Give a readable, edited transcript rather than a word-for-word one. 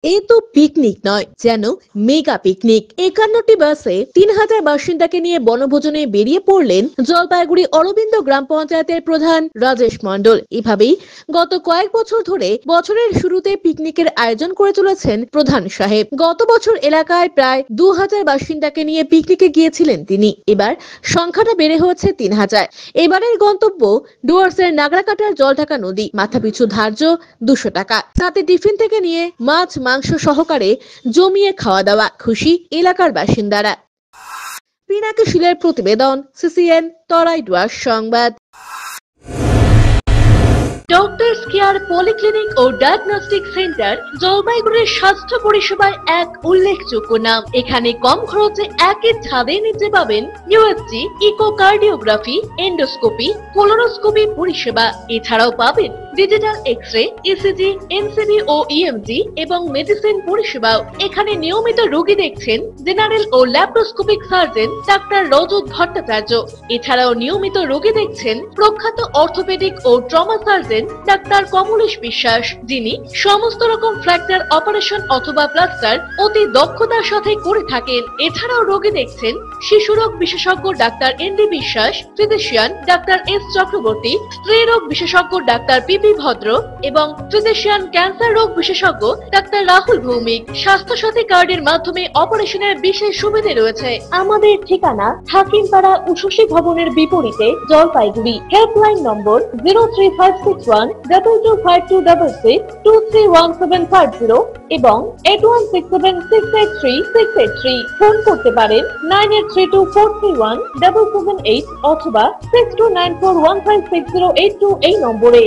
এ তো পিকনিক নয়, যেন মেগা পিকনিক। 51টি বাসে 3000 বাসিন্দাকে নিয়ে বনভোজনে বেরিয়ে পড়লেন জলপাইগুড়ি অরবিন্দ গ্রাম পঞ্চায়েতের প্রধান রাজেশ মণ্ডল। এভাবেই গত কয়েক বছর ধরে বছরের শুরুতে পিকনিকের আয়োজন করে চলেছেন প্রধান সাহেব। গত বছর এলাকায় প্রায় 2000 বাসিন্দাকে নিয়ে পিকনিকে গিয়েছিলেন তিনি। এবার সংখ্যাটা বেড়ে হয়েছে 3000। এবারের গন্তব্য ডুয়ার্সের নাগরাকাটার জলঢাকা নদী। মাথাপিছু ধার্য 200 টাকা। সাথে টিফিন থেকে নিয়ে মাছ মাংস সহকারে জমিয়ে খাওয়া দাওয়া। খুশি এলাকার বাসিন্দারা। পিনাকি শিলের প্রতিবেদন, সিসিএন তরাই ডুয়ার্স সংবাদ। ডক্টরস কেয়ার পলিক্লিনিক ও ডায়াগনস্টিক সেন্টার জলপাইগুড়ির স্বাস্থ্য পরিষেবায় এক উল্লেখযোগ্য নাম। এখানে কম খরচে একই ছাদের নিচে পাবেন ইউএসজি, ইকোকার্ডিওগ্রাফি, এন্ডোস্কোপি, কোলোনোস্কোপি পরিষেবা। এছাড়াও পাবেন ডিজিটাল এক্স-রে, ইসিজি, এনসিবি ও ইএমজি এবং মেডিসিন পরিষেবাও। এখানে নিয়মিত রোগী দেখছেন জেনারেল ও ল্যাপ্রোস্কোপিক সার্জন ডাক্তার রজত ভট্টাচার্য। এছাড়াও নিয়মিত রোগী দেখছেন প্রখ্যাত অর্থোপেডিক ও ট্রমা সার্জন ডাক্তার কমলেশ বিশ্বাস, যিনি সমস্ত রকম ফ্র্যাকচার অপারেশন অথবা প্লাস্টার অতি দক্ষতার সাথে করে থাকেন। এছাড়াও রোগী দেখছেন শিশুরোগ বিশেষজ্ঞ ডাক্তার এনডি বিশ্বাস, ফিজিশিয়ান ডাক্তার এস চক্রবর্তী, স্ত্রীরোগ বিশেষজ্ঞ ডাক্তার পিপি ভদ্র এবং ফিজিশিয়ান ক্যান্সার রোগ বিশেষজ্ঞ ডাক্তার রাহুল ভৌমিক। স্বাস্থ্য সাথী কার্ডের মাধ্যমে অপারেশনের বিশেষ সুবিধা রয়েছে। আমাদের ঠিকানা হাকিমপাড়া উষসী ভবনের বিপরীতে, জলপাইগুড়ি। হেল্পলাইন নম্বর 03561225266, 231750 এবং 8167683683। ফোন করতে পারেন 9832431778 অথবা 6294156082 এই নম্বরে।